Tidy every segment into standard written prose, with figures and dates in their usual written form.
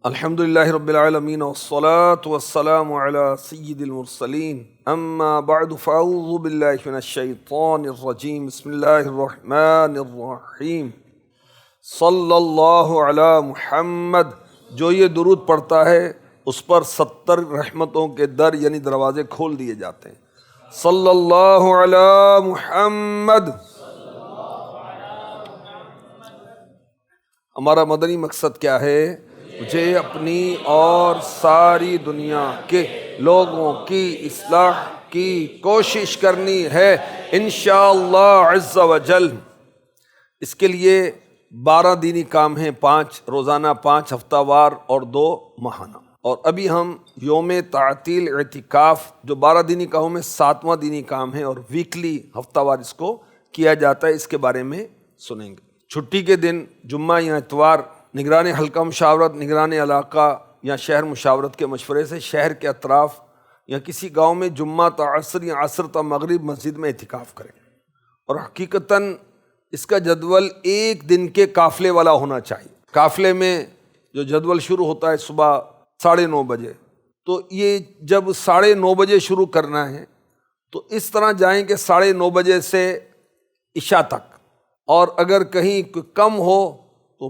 الحمدللہ رب العالمین والصلاة والسلام علی سید المرسلین اما بعد فاعوذ باللہ من الشیطان الرجیم بسم اللہ الرحمن الرحیم صلی اللہ علی محمد۔ جو یہ درود پڑھتا ہے اس پر 70 رحمتوں کے در یعنی دروازے کھول دیے جاتے ہیں۔ صلی اللہ علی محمد۔ ہمارا مدنی مقصد کیا ہے؟ مجھے اپنی اور ساری دنیا کے لوگوں کی اصلاح کی کوشش کرنی ہے انشاءاللہ عز و جل۔ اس کے لیے 12 دینی کام ہیں، 5 روزانہ، 5 ہفتہ وار اور 2 ماہانہ۔ اور ابھی ہم یوم تعطیل اعتکاف جو 12 دینی کاموں میں 7واں دینی کام ہے اور ویکلی ہفتہ وار اس کو کیا جاتا ہے، اس کے بارے میں سنیں گے۔ چھٹی کے دن جمعہ یا اتوار نگران حلقہ مشاورت، نگران علاقہ یا شہر مشاورت کے مشورے سے شہر کے اطراف یا کسی گاؤں میں جمعہ تا عصر یا عصر تا مغرب مسجد میں اعتکاف کریں۔ اور حقیقتاً اس کا جدول 1 دن کے قافلے والا ہونا چاہیے۔ قافلے میں جو جدول شروع ہوتا ہے صبح 9:30 بجے، تو یہ جب 9:30 بجے شروع کرنا ہے تو اس طرح جائیں کہ 9:30 بجے سے عشاء تک، اور اگر کہیں کم ہو تو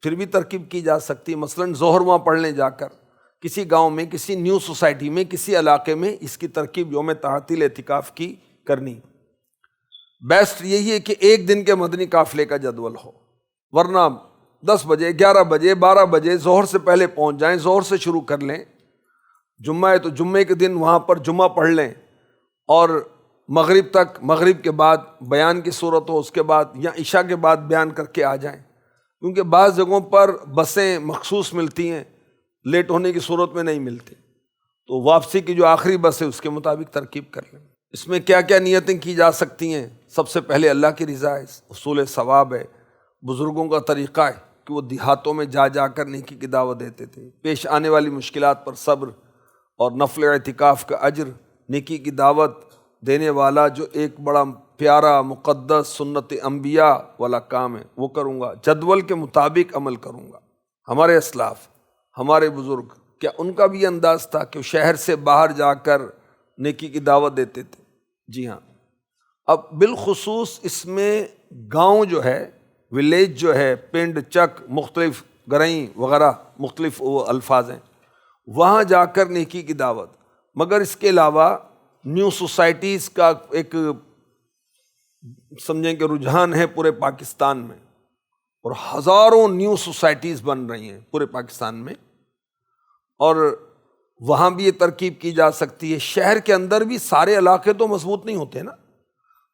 پھر بھی ترکیب کی جا سکتی، مثلاً ظہر وہاں پڑھنے جا کر کسی گاؤں میں، کسی نیو سوسائٹی میں، کسی علاقے میں اس کی ترکیب یوم تعطیل اعتکاف کی کرنی۔ بیسٹ یہی ہے کہ 1 دن کے مدنی قافلے کا جدول ہو، ورنہ 10 بجے، 11 بجے، 12 بجے ظہر سے پہلے پہنچ جائیں، ظہر سے شروع کر لیں۔ جمعہ ہے تو جمعے کے دن وہاں پر جمعہ پڑھ لیں اور مغرب تک، مغرب کے بعد بیان کی صورت ہو، اس کے بعد یا عشاء کے بعد بیان کر کے آ جائیں، کیونکہ بعض جگہوں پر بسیں مخصوص ملتی ہیں، لیٹ ہونے کی صورت میں نہیں ملتی، تو واپسی کی جو آخری بس ہے اس کے مطابق ترکیب کر لیں۔ اس میں کیا کیا نیتیں کی جا سکتی ہیں؟ سب سے پہلے اللہ کی رضا ہے، اصول ثواب ہے، بزرگوں کا طریقہ ہے کہ وہ دیہاتوں میں جا جا کر نیکی کی دعوت دیتے تھے، پیش آنے والی مشکلات پر صبر اور نفل اعتکاف کا اجر، نیکی کی دعوت دینے والا جو ایک بڑا پیارا مقدس سنت انبیاء والا کام ہے وہ کروں گا، جدول کے مطابق عمل کروں گا۔ ہمارے اسلاف، ہمارے بزرگ، کیا ان کا بھی انداز تھا کہ وہ شہر سے باہر جا کر نیکی کی دعوت دیتے تھے؟ جی ہاں۔ اب بالخصوص اس میں گاؤں جو ہے، ولیج جو ہے، پنڈ، چک، مختلف گرہیں وغیرہ مختلف وہ الفاظ ہیں، وہاں جا کر نیکی کی دعوت۔ مگر اس کے علاوہ نیو سوسائٹیز کا ایک سمجھیں کہ رجحان ہے پورے پاکستان میں، اور ہزاروں نیو سوسائٹیز بن رہی ہیں پورے پاکستان میں، اور وہاں بھی یہ ترکیب کی جا سکتی ہے۔ شہر کے اندر بھی سارے علاقے تو مضبوط نہیں ہوتے نا،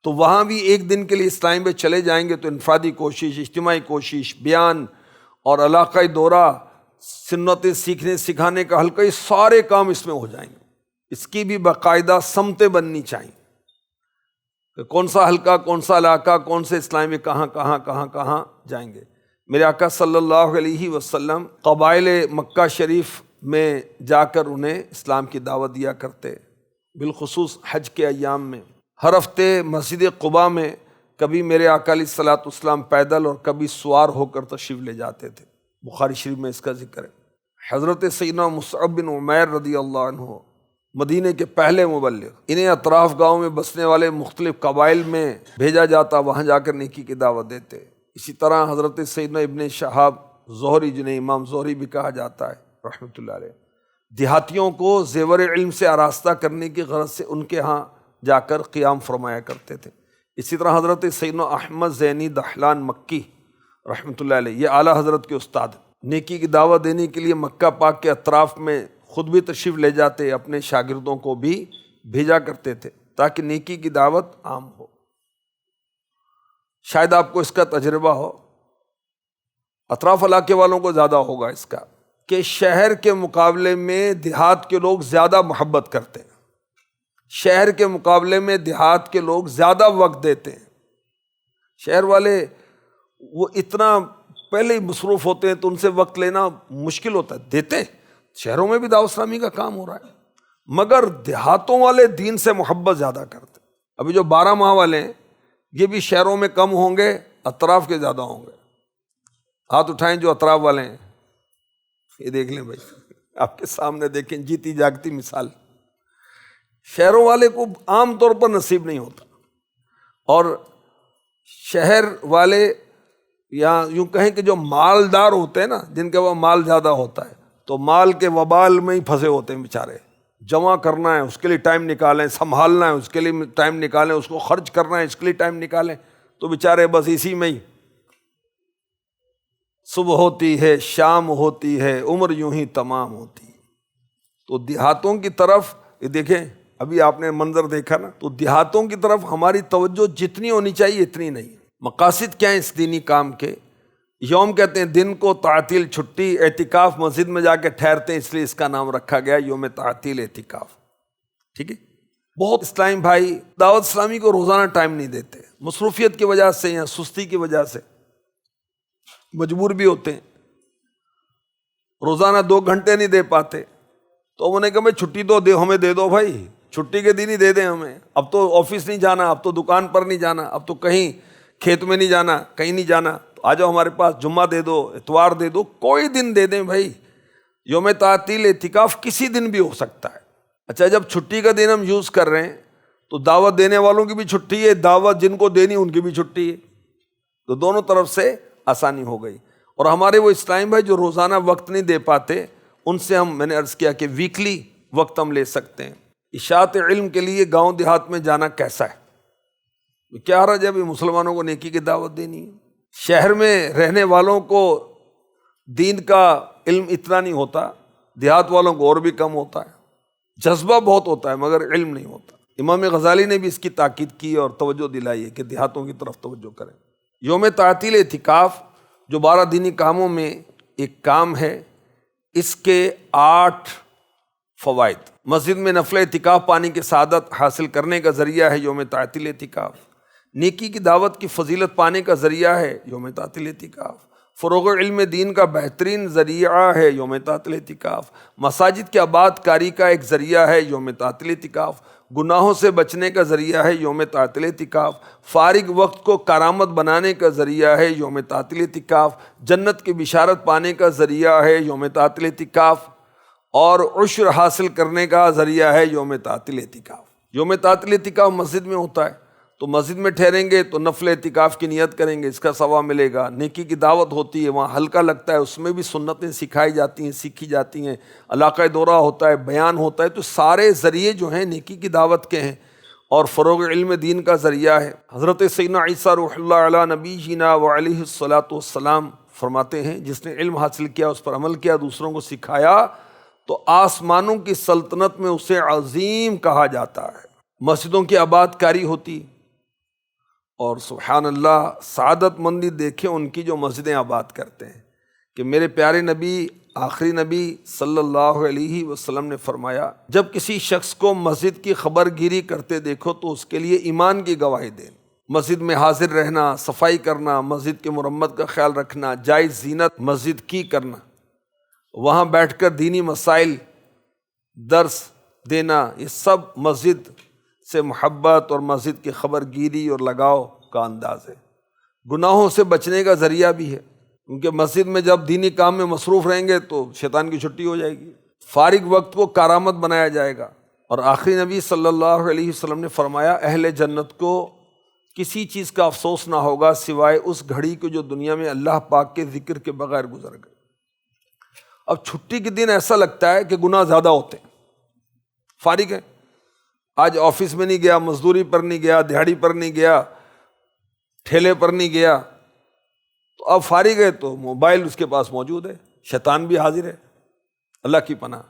تو وہاں بھی 1 دن کے لیے اس ٹائم پہ چلے جائیں گے تو انفرادی کوشش، اجتماعی کوشش، بیان اور علاقائی دورہ، سنتیں سیکھنے سکھانے کا حلقہ، یہ سارے کام اس میں ہو جائیں گے۔ اس کی بھی باقاعدہ سمتیں بننی چاہیے کہ کون سا حلقہ، کون سا علاقہ، کون سے اسلام میں کہاں جائیں گے۔ میرے آقا صلی اللہ علیہ وسلم قبائل مکہ شریف میں جا کر انہیں اسلام کی دعوت دیا کرتے، بالخصوص حج کے ایام میں۔ ہر ہفتے مسجد قباء میں کبھی میرے آقا علیہ الصلوۃ والسلام پیدل اور کبھی سوار ہو کر تشریف لے جاتے تھے، بخاری شریف میں اس کا ذکر ہے۔ حضرت سیدنا مصعب بن عمیر رضی اللہ عنہ مدینے کے پہلے مبلغ، انہیں اطراف گاؤں میں بسنے والے مختلف قبائل میں بھیجا جاتا، وہاں جا کر نیکی کی دعوت دیتے۔ اسی طرح حضرت سیدنا ابن شہاب زہری، جنہیں امام زہری بھی کہا جاتا ہے رحمۃ اللہ علیہ، دیہاتیوں کو زیور علم سے آراستہ کرنے کی غرض سے ان کے ہاں جا کر قیام فرمایا کرتے تھے۔ اسی طرح حضرت سیدنا احمد زینی دہلان مکی رحمۃ اللہ علیہ، یہ اعلیٰ حضرت کے استاد، نیکی کی دعوت دینے کے لیے مکہ پاک کے اطراف میں خود بھی تشریف لے جاتے، اپنے شاگردوں کو بھی بھیجا کرتے تھے تاکہ نیکی کی دعوت عام ہو۔ شاید آپ کو اس کا تجربہ ہو، اطراف علاقے والوں کو زیادہ ہوگا اس کا، کہ شہر کے مقابلے میں دیہات کے لوگ زیادہ محبت کرتے ہیں، شہر کے مقابلے میں دیہات کے لوگ زیادہ وقت دیتے ہیں۔ شہر والے وہ اتنا پہلے ہی مصروف ہوتے ہیں تو ان سے وقت لینا مشکل ہوتا ہے، دیتے شہروں میں بھی دعوت اسلامی کا کام ہو رہا ہے، مگر دیہاتوں والے دین سے محبت زیادہ کرتے۔ ابھی جو 12 ماہ والے ہیں یہ بھی شہروں میں کم ہوں گے، اطراف کے زیادہ ہوں گے۔ ہاتھ اٹھائیں جو اطراف والے ہیں۔ یہ دیکھ لیں بھائی، آپ کے سامنے دیکھیں، جیتی جاگتی مثال۔ شہروں والے کو عام طور پر نصیب نہیں ہوتا، اور شہر والے یا یوں کہیں کہ جو مالدار ہوتے ہیں نا، جن کے وہ مال زیادہ ہوتا ہے، تو مال کے وبال میں ہی پھنسے ہوتے ہیں بیچارے۔ جمع کرنا ہے اس کے لیے ٹائم نکالیں، سنبھالنا ہے اس کے لیے ٹائم نکالیں، اس کو خرچ کرنا ہے اس کے لیے ٹائم نکالیں، تو بیچارے بس اسی میں ہی، صبح ہوتی ہے شام ہوتی ہے عمر یوں ہی تمام ہوتی ہے۔ تو دیہاتوں کی طرف یہ دیکھیں، ابھی آپ نے منظر دیکھا نا، تو دیہاتوں کی طرف ہماری توجہ جتنی ہونی چاہیے اتنی نہیں۔ مقاصد کیا ہیں اس دینی کام کے؟ یوم کہتے ہیں دن کو، تعطیل چھٹی، اعتکاف مسجد میں جا کے ٹھہرتے ہیں، اس لیے اس کا نام رکھا گیا یوم تعطیل اعتکاف، ٹھیک ہے۔ بہت اسلامی بھائی دعوت اسلامی کو روزانہ ٹائم نہیں دیتے، مصروفیت کی وجہ سے یا سستی کی وجہ سے، مجبور بھی ہوتے ہیں، روزانہ 2 گھنٹے نہیں دے پاتے، تو انہوں نے کہا بھائی چھٹی تو ہمیں دے دو بھائی، چھٹی کے دن ہی دے دیں ہمیں، اب تو آفس نہیں جانا، اب تو دکان پر نہیں جانا، اب تو کہیں کھیت میں نہیں جانا، کہیں نہیں جانا، تو آ جاؤ ہمارے پاس، جمعہ دے دو، اتوار دے دو، کوئی دن دے دیں بھائی۔ یوم تعطیل اعتکاف کسی دن بھی ہو سکتا ہے۔ اچھا، جب چھٹی کا دن ہم یوز کر رہے ہیں تو دعوت دینے والوں کی بھی چھٹی ہے، دعوت جن کو دینی ان کی بھی چھٹی ہے، تو دونوں طرف سے آسانی ہو گئی۔ اور ہمارے وہ اسلامی بھائی جو روزانہ وقت نہیں دے پاتے، ان سے میں نے عرض کیا کہ ویکلی وقت ہم لے سکتے ہیں۔ اشاعت علم کے لیے گاؤں دیہات میں جانا کیسا ہے؟ کیا حرج ہے بھی مسلمانوں کو نیکی کی دعوت دینی ہے؟ شہر میں رہنے والوں کو دین کا علم اتنا نہیں ہوتا، دیہات والوں کو اور بھی کم ہوتا ہے، جذبہ بہت ہوتا ہے مگر علم نہیں ہوتا۔ امام غزالی نے بھی اس کی تاکید کی اور توجہ دلائی ہے کہ دیہاتوں کی طرف توجہ کریں۔ یوم تعطیل اعتکاف جو 12 دینی کاموں میں ایک کام ہے، اس کے 8 فوائد۔ مسجد میں نفل اعتکاف پانی کی سعادت حاصل کرنے کا ذریعہ ہے یوم تعطیل اعتکاف۔ نیکی کی دعوت کی فضیلت پانے کا ذریعہ ہے یوم تعطیل اعتکاف۔ فروغ علم دین کا بہترین ذریعہ ہے یوم تعطیل اعتکاف۔ مساجد کی آباد کاری کا ایک ذریعہ ہے یوم تعطیل اعتکاف۔ گناہوں سے بچنے کا ذریعہ ہے یوم تعطیل اعتکاف۔ فارغ وقت کو کارآمد بنانے کا ذریعہ ہے یوم تعطیل اعتکاف۔ جنت کی بشارت پانے کا ذریعہ ہے یوم تعطیل اعتکاف، اور عشر حاصل کرنے کا ذریعہ ہے یوم تعطیل اعتکاف۔ یوم تعطیل اعتکاف مسجد میں ہوتا ہے، تو مسجد میں ٹھہریں گے تو نفل اعتکاف کی نیت کریں گے، اس کا ثواب ملے گا۔ نیکی کی دعوت ہوتی ہے، وہاں حلقہ لگتا ہے، اس میں بھی سنتیں سکھائی جاتی ہیں، سیکھی جاتی ہیں، علاقہ دورہ ہوتا ہے، بیان ہوتا ہے، تو سارے ذریعے جو ہیں نیکی کی دعوت کے ہیں، اور فروغ علم دین کا ذریعہ ہے۔ حضرت سیدنا عیسیٰ روح اللہ علی نبینا وعلیہ الصلاۃ والسلام فرماتے ہیں، جس نے علم حاصل کیا، اس پر عمل کیا، دوسروں کو سکھایا، تو آسمانوں کی سلطنت میں اسے عظیم کہا جاتا ہے۔ مسجدوں کی آباد کاری ہوتی، اور سبحان اللہ سعادت مندی دیکھیں ان کی جو مسجدیں آباد کرتے ہیں، کہ میرے پیارے نبی آخری نبی صلی اللہ علیہ وسلم نے فرمایا، جب کسی شخص کو مسجد کی خبر گیری کرتے دیکھو تو اس کے لیے ایمان کی گواہی دیں۔ مسجد میں حاضر رہنا، صفائی کرنا، مسجد کی مرمت کا خیال رکھنا، جائز زینت مسجد کی کرنا، وہاں بیٹھ کر دینی مسائل درس دینا، یہ سب مسجد سے محبت اور مسجد کی خبر گیری اور لگاؤ کا انداز ہے۔ گناہوں سے بچنے کا ذریعہ بھی ہے، کیونکہ مسجد میں جب دینی کام میں مصروف رہیں گے تو شیطان کی چھٹی ہو جائے گی، فارغ وقت کو کارآمد بنایا جائے گا۔ اور آخری نبی صلی اللہ علیہ وسلم نے فرمایا، اہل جنت کو کسی چیز کا افسوس نہ ہوگا سوائے اس گھڑی کو جو دنیا میں اللہ پاک کے ذکر کے بغیر گزر گئے۔ اب چھٹی کے دن ایسا لگتا ہے کہ گناہ زیادہ ہوتے ہیں، فارغ ہے، آج آفس میں نہیں گیا، مزدوری پر نہیں گیا، دیہڑی پر نہیں گیا، ٹھیلے پر نہیں گیا، تو اب فارغ ہے تو موبائل اس کے پاس موجود ہے، شیطان بھی حاضر ہے، اللہ کی پناہ۔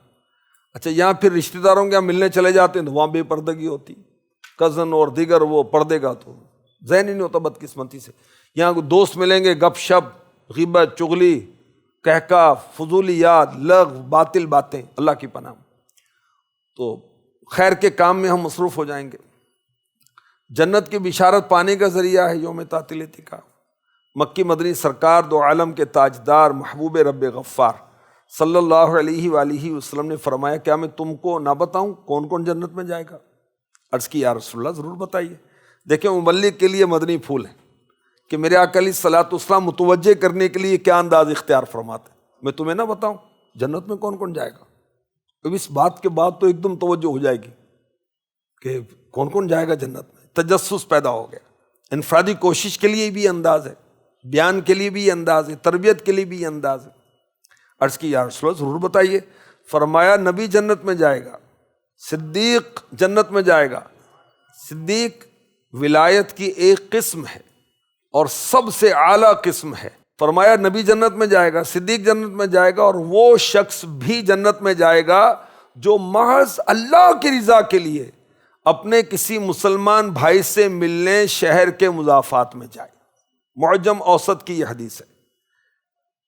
اچھا، یہاں پھر رشتہ داروں کے یہاں ملنے چلے جاتے ہیں تو وہاں بے پردگی ہوتی، کزن اور دیگر وہ پردے کا تو ذہن ہی نہیں ہوتا بدقسمتی سے۔ یہاں دوست ملیں گے، گپ شپ، غیبت، چغلی، کہکا، فضولیات، لغو، باطل باتیں، اللہ کی پناہ۔ تو خیر کے کام میں ہم مصروف ہو جائیں گے۔ جنت کی بشارت پانے کا ذریعہ ہے یوم تعطیل اعتکاف۔ مکی مدنی سرکار دو عالم کے تاجدار محبوب رب غفار صلی اللہ علیہ وآلہ وسلم نے فرمایا، کیا میں تم کو نہ بتاؤں کون کون جنت میں جائے گا؟ عرض کی یا رسول اللہ ضرور بتائیے۔ دیکھیں مبلغ کے لیے مدنی پھول ہے کہ میرے آقا علیہ الصلوۃ والسلام متوجہ کرنے کے لیے کیا انداز اختیار فرماتے ہیں، میں تمہیں نہ بتاؤں؟ جنت میں کون کون جائے گا؟ اب اس بات کے بعد تو ایک دم توجہ ہو جائے گی کہ کون کون جائے گا جنت میں، تجسس پیدا ہو گیا۔ انفرادی کوشش کے لیے بھی انداز ہے، بیان کے لیے بھی انداز ہے، تربیت کے لیے بھی انداز ہے۔ عرض کی یا رسول اللہ ضرور بتائیے۔ فرمایا نبی جنت میں جائے گا، صدیق جنت میں جائے گا۔ صدیق ولایت کی ایک قسم ہے اور سب سے اعلیٰ قسم ہے۔ فرمایا نبی جنت میں جائے گا، صدیق جنت میں جائے گا، اور وہ شخص بھی جنت میں جائے گا جو محض اللہ کی رضا کے لیے اپنے کسی مسلمان بھائی سے ملنے شہر کے مضافات میں جائے۔ معجم اوسط کی یہ حدیث ہے۔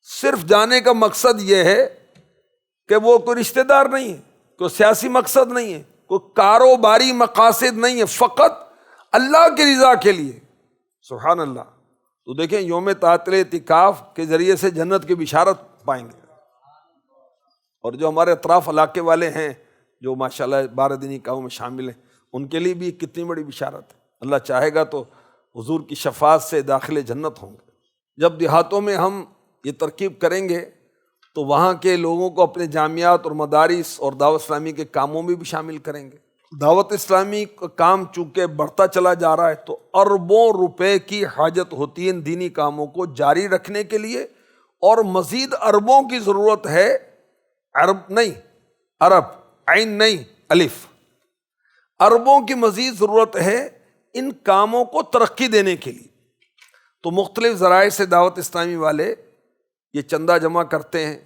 صرف جانے کا مقصد یہ ہے کہ وہ کوئی رشتہ دار نہیں ہے، کوئی سیاسی مقصد نہیں ہے، کوئی کاروباری مقاصد نہیں ہے، فقط اللہ کی رضا کے لیے۔ سبحان اللہ۔ تو دیکھیں یوم تعطیل اعتکاف کے ذریعے سے جنت کی بشارت پائیں گے، اور جو ہمارے اطراف علاقے والے ہیں جو ماشاءاللہ 12 دینی کاموں میں شامل ہیں، ان کے لیے بھی کتنی بڑی بشارت ہے۔ اللہ چاہے گا تو حضور کی شفاعت سے داخل جنت ہوں گے۔ جب دیہاتوں میں ہم یہ ترکیب کریں گے تو وہاں کے لوگوں کو اپنے جامعات اور مدارس اور دعوت اسلامی کے کاموں میں بھی شامل کریں گے۔ دعوت اسلامی کا کام چونکہ بڑھتا چلا جا رہا ہے تو اربوں روپے کی حاجت ہوتی ہے ان دینی کاموں کو جاری رکھنے کے لیے، اور مزید اربوں کی ضرورت ہے، عرب نہیں، عرب، عین نہیں، الف، اربوں کی مزید ضرورت ہے ان کاموں کو ترقی دینے کے لیے۔ تو مختلف ذرائع سے دعوت اسلامی والے یہ چندہ جمع کرتے ہیں۔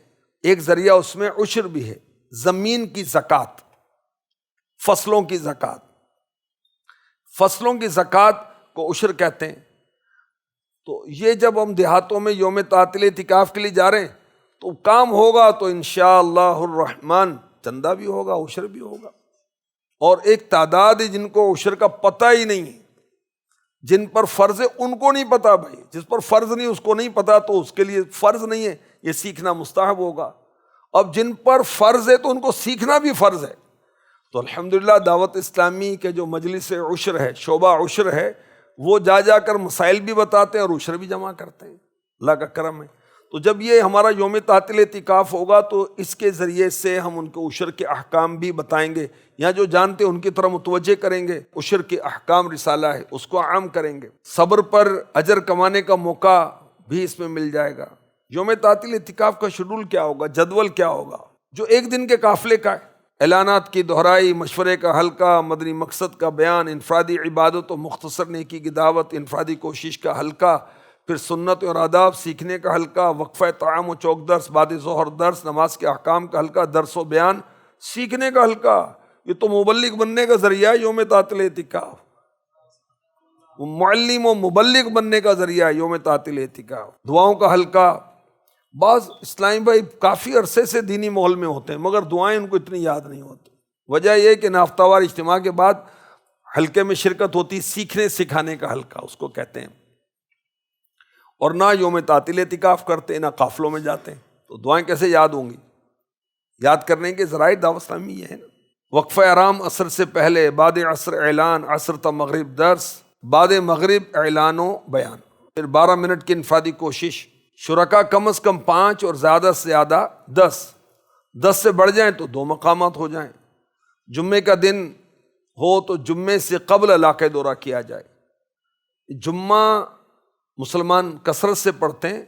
ایک ذریعہ اس میں عشر بھی ہے، زمین کی زکوٰۃ، فصلوں کی زکوٰۃ۔ فصلوں کی زکوٰۃ کو عشر کہتے ہیں۔ تو یہ جب ہم دیہاتوں میں یوم تعطیل اعتکاف کے لیے جا رہے ہیں تو کام ہوگا تو انشاءاللہ الرحمن چندہ بھی ہوگا، عشر بھی ہوگا۔ اور ایک تعداد ہے جن کو عشر کا پتہ ہی نہیں ہے، جن پر فرض ہے ان کو نہیں پتا۔ بھائی جس پر فرض نہیں اس کو نہیں پتا تو اس کے لیے فرض نہیں ہے، یہ سیکھنا مستحب ہوگا۔ اب جن پر فرض ہے تو ان کو سیکھنا بھی فرض ہے۔ تو الحمدللہ دعوت اسلامی کے جو مجلس عشر ہے، شعبہ عشر ہے، وہ جا جا کر مسائل بھی بتاتے ہیں اور عشر بھی جمع کرتے ہیں۔ اللہ کا کرم ہے۔ تو جب یہ ہمارا یوم تعطیل اعتکاف ہوگا تو اس کے ذریعے سے ہم ان کو عشر کے احکام بھی بتائیں گے، یا جو جانتے ہیں ان کی طرح متوجہ کریں گے۔ عشر کے احکام رسالہ ہے، اس کو عام کریں گے۔ صبر پر اجر کمانے کا موقع بھی اس میں مل جائے گا۔ یوم تعطیل اعتکاف کا شیڈول کیا ہوگا، جدول کیا ہوگا؟ جو ایک دن کے قافلے کا ہے، اعلانات کی دہرائی، مشورے کا حلقہ، مدنی مقصد کا بیان، انفرادی عبادت و مختصر نیکی کی دعوت، انفرادی کوشش کا حلقہ، پھر سنت اور آداب سیکھنے کا حلقہ، وقفہ طعام و چوک درس، بعد ظہر درس، نماز کے احکام کا حلقہ، درس و بیان، سیکھنے کا حلقہ۔ یہ تو مبلغ بننے کا ذریعہ ہے یوم تعطیل اعتکاف، معلم و مبلغ بننے کا ذریعہ ہے یوم تعطیل اعتکاف۔ دعاؤں کا حلقہ، بعض اسلامی بھائی کافی عرصے سے دینی ماحول میں ہوتے ہیں مگر دعائیں ان کو اتنی یاد نہیں ہوتی۔ وجہ یہ کہ ہفتہ وار اجتماع کے بعد حلقے میں شرکت ہوتی، سیکھنے سکھانے کا حلقہ اس کو کہتے ہیں، اور نہ یوم تعطیل اعتکاف کرتے، نہ قافلوں میں جاتے ہیں، تو دعائیں کیسے یاد ہوں گی؟ یاد کرنے کے ذرائع دعوت اسلامی یہ ہے نا۔ وقفہ آرام عصر سے پہلے، بعد عصر اعلان، عصر تا مغرب درس، بعد مغرب اعلان و بیان، پھر 12 منٹ کی انفرادی کوشش۔ شرکا کم از کم 5 اور زیادہ سے زیادہ 10 سے بڑھ جائیں تو 2 مقامات ہو جائیں۔ جمعے کا دن ہو تو جمعے سے قبل علاقہ دورہ کیا جائے۔ جمعہ مسلمان کثرت سے پڑھتے ہیں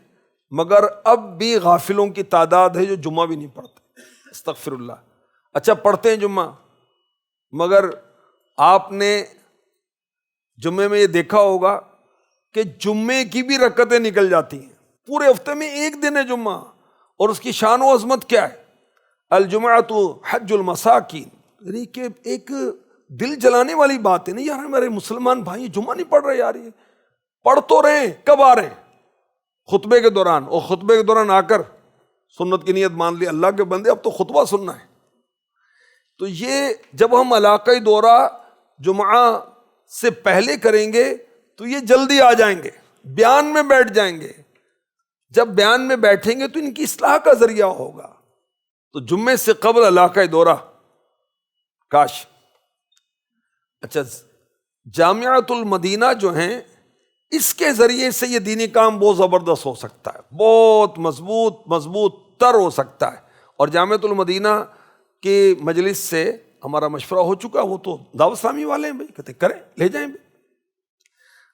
مگر اب بھی غافلوں کی تعداد ہے جو جمعہ بھی نہیں پڑھتے، استغفر اللہ۔ اچھا پڑھتے ہیں جمعہ، مگر آپ نے جمعے میں یہ دیکھا ہوگا کہ جمعے کی بھی رکعتیں نکل جاتی ہیں۔ پورے ہفتے میں ایک دن ہے جمعہ، اور اس کی شان و عظمت کیا ہے؟ الجمعۃ حج المساکین، یعنی کہ ایک دل جلانے والی بات ہے نا یار، ہمارے مسلمان بھائی جمعہ نہیں پڑھ رہے یار، یہ پڑھ تو رہے ہیں، کب آ رہے ہیں؟ خطبے کے دوران، اور خطبے کے دوران آ کر سنت کی نیت مان لی، اللہ کے بندے اب تو خطبہ سننا ہے۔ تو یہ جب ہم علاقائی دورہ جمعہ سے پہلے کریں گے تو یہ جلدی آ جائیں گے، بیان میں بیٹھ جائیں گے۔ جب بیان میں بیٹھیں گے تو ان کی اصلاح کا ذریعہ ہوگا۔ تو جمعے سے قبل علاقائی دورہ کاش۔ اچھا جامعۃ المدینہ جو ہیں، اس کے ذریعے سے یہ دینی کام بہت زبردست ہو سکتا ہے، بہت مضبوط تر ہو سکتا ہے، اور جامعۃ المدینہ کی مجلس سے ہمارا مشورہ ہو چکا، وہ تو دعوت اسلامی والے ہیں بھائی، کہتے کریں لے جائیں بھائی۔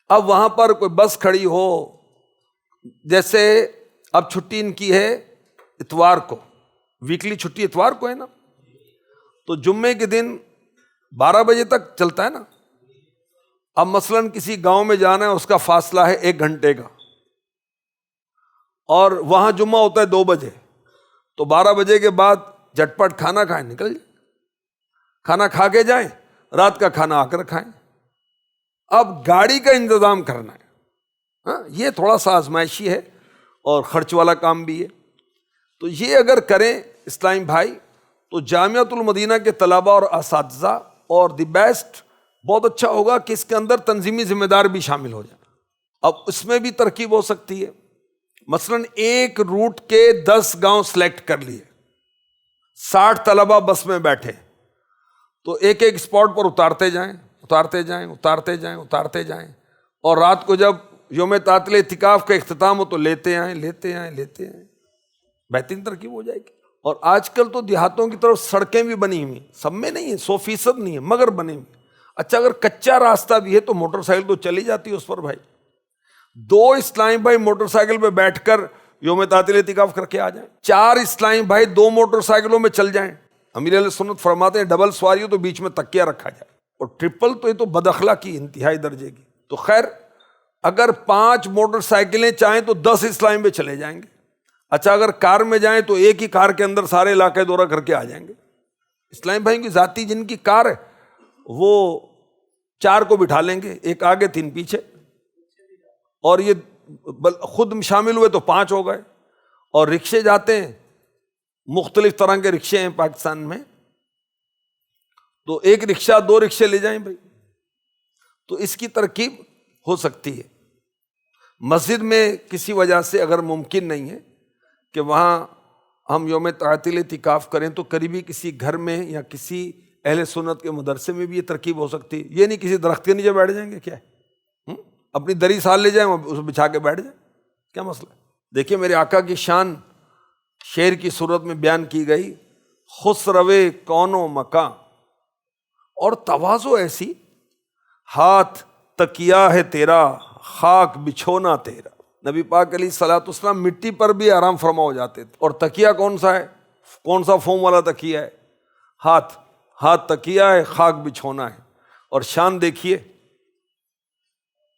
اب وہاں پر کوئی بس کھڑی ہو، جیسے اب چھٹی ان کی ہے اتوار کو، ویکلی چھٹی اتوار کو ہے نا، تو جمعے کے دن 12 بجے تک چلتا ہے نا۔ اب مثلاً کسی گاؤں میں جانا ہے، اس کا فاصلہ ہے 1 گھنٹے کا، اور وہاں جمعہ ہوتا ہے 2 بجے، تو 12 بجے کے بعد جھٹپٹ کھانا کھائیں نکل جائیں، کھانا کھا کے جائیں، رات کا کھانا آ کر کھائیں۔ اب گاڑی کا انتظام کرنا ہے، ہاں یہ تھوڑا سا آزمائشی ہے اور خرچ والا کام بھی ہے، تو یہ اگر کریں اسلامی بھائی تو جامعۃ المدینہ کے طلباء اور اساتذہ اور دی بیسٹ بہت اچھا ہوگا کہ اس کے اندر تنظیمی ذمہ دار بھی شامل ہو جائیں۔ اب اس میں بھی ترکیب ہو سکتی ہے، مثلاً ایک روٹ کے 10 گاؤں سلیکٹ کر لیے، 60 طلباء بس میں بیٹھے، تو ایک ایک اسپاٹ پر اتارتے جائیں اتارتے جائیں اتارتے جائیں اتارتے جائیں، اور رات کو جب یوم تعطیل اعتکاف کا اختتام ہو تو لیتے آئیں لیتے آئیں لیتے آئیں، بہترین ترکیب ہو جائے گی۔ اور آج کل تو دیہاتوں کی طرف سڑکیں بھی بنی ہوئی، سب میں نہیں ہے، 100% نہیں ہے، مگر بنی ہوئی۔ اچھا اگر کچا راستہ بھی ہے تو موٹر سائیکل تو چلی جاتی ہے اس پر بھائی، 2 اسلامی بھائی موٹر سائیکل پہ بیٹھ کر یوم تعطیل اعتکاف کر کے آ جائیں، 4 اسلامی بھائی 2 موٹر سائیکلوں میں چل جائیں۔ امیر علیہ سنت فرماتے ہیں ڈبل سواری ہو تو بیچ میں تکیہ رکھا جائے، اور ٹرپل تو یہ تو بد اخلاقی انتہائی درجے کی۔ تو خیر اگر 5 موٹر سائیکلیں چاہیں تو 10 اسلامی بھائی چلے جائیں گے۔ اچھا اگر کار میں جائیں تو ایک ہی کار کے اندر سارے علاقے دورہ کر کے آ جائیں گے۔ اسلامی بھائی کی ذاتی جن کی کار ہے وہ 4 کو بٹھا لیں گے، 1 آگے 3 پیچھے، اور یہ خود شامل ہوئے تو 5 ہو گئے۔ اور رکشے جاتے ہیں، مختلف طرح کے رکشے ہیں پاکستان میں، تو 1 رکشہ 2 رکشے لے جائیں بھائی، تو اس کی ترکیب ہو سکتی ہے۔ مسجد میں کسی وجہ سے اگر ممکن نہیں ہے کہ وہاں ہم یوم تعطیل اعتکاف کریں تو قریبی کسی گھر میں یا کسی اہل سنت کے مدرسے میں بھی یہ ترکیب ہو سکتی ہے۔ یہ نہیں کسی درخت کے نیچے بیٹھ جائیں گے، کیا ہے اپنی دری سال لے جائیں اس بچھا کے بیٹھ جائیں، کیا مسئلہ ہے؟ دیکھیے میرے آقا کی شان شعر کی صورت میں بیان کی گئی، خسروے کون و مکان، اور تواضع ایسی، ہاتھ تکیہ ہے تیرا خاک بچھونا تیرا۔ نبی پاک علیہ الصلوۃ والسلام مٹی پر بھی آرام فرما ہو جاتے تھے، اور تکیہ کون سا ہے؟ کون سا فوم والا تکیہ ہے؟ ہاتھ تکیہ ہے، خاک بچھونا ہے۔ اور شان دیکھیے،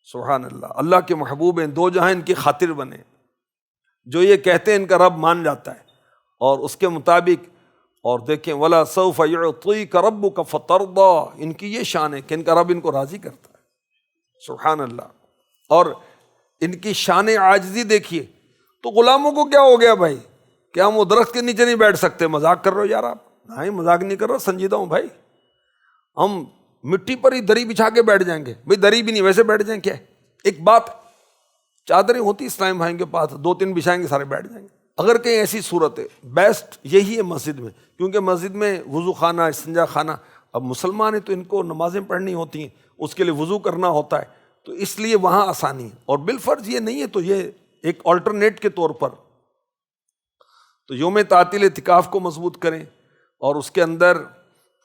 سبحان اللہ، اللہ کے محبوب ہیں، 2 جہاں ان کی خاطر بنے، جو یہ کہتے ہیں ان کا رب مان جاتا ہے اور اس کے مطابق۔ اور دیکھیں وَلَا سَوْفَ يُعْطِيكَ رَبُّكَ فَتَرْضَىٰ، ان کی یہ شان ہے کہ ان کا رب ان کو راضی کرتا ہے، سبحان اللہ۔ اور ان کی شان عاجزی دیکھیے، تو غلاموں کو کیا ہو گیا بھائی، کیا ہم وہ درخت کے نیچے نہیں بیٹھ سکتے؟ مذاق کر رہے ہو یار آپ؟ نہیں مذاق نہیں کر رہا، سنجیدہ ہوں بھائی، ہم مٹی پر ہی دری بچھا کے بیٹھ جائیں گے بھائی، دری بھی نہیں ویسے بیٹھ جائیں، کیا ہے؟ ایک بات، چادریں ہوتی اسلام بھائی کے پاس، 2-3 بچھائیں گے سارے بیٹھ جائیں گے۔ اگر کہیں ایسی صورت ہے، بیسٹ یہی ہے مسجد میں، کیونکہ مسجد میں وضو خانہ، استنجا خانہ، اب مسلمان ہیں تو ان کو نمازیں پڑھنی ہوتی ہیں، اس کے لیے وضو کرنا ہوتا ہے، تو اس لیے وہاں آسانی ہے، اور بالفرض یہ نہیں ہے تو یہ ایک آلٹرنیٹ کے طور پر۔ تو یوم تعطیل اعتکاف کو مضبوط کریں، اور اس کے اندر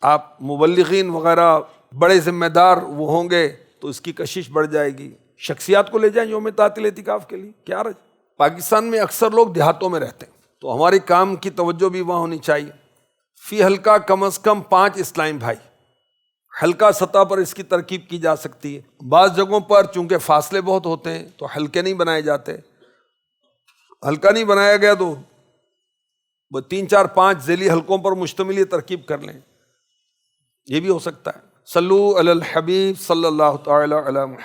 آپ مبلغین وغیرہ بڑے ذمہ دار وہ ہوں گے تو اس کی کشش بڑھ جائے گی۔ شخصیات کو لے جائیں یوم تعطیل اعتکاف کے لیے، کیا حرج؟ پاکستان میں اکثر لوگ دیہاتوں میں رہتے ہیں، تو ہماری کام کی توجہ بھی وہاں ہونی چاہیے۔ فی حلقہ کم از کم 5 اسلامی بھائی، حلقہ سطح پر اس کی ترکیب کی جا سکتی ہے۔ بعض جگہوں پر چونکہ فاصلے بہت ہوتے ہیں تو حلقے نہیں بنائے جاتے، حلقہ نہیں بنایا گیا تو 3-4-5 ذیلی حلقوں پر مشتمل یہ ترکیب کر لیں، یہ بھی ہو سکتا ہے۔ صلو علی الحبیب صلی اللہ تعالی علی محمد۔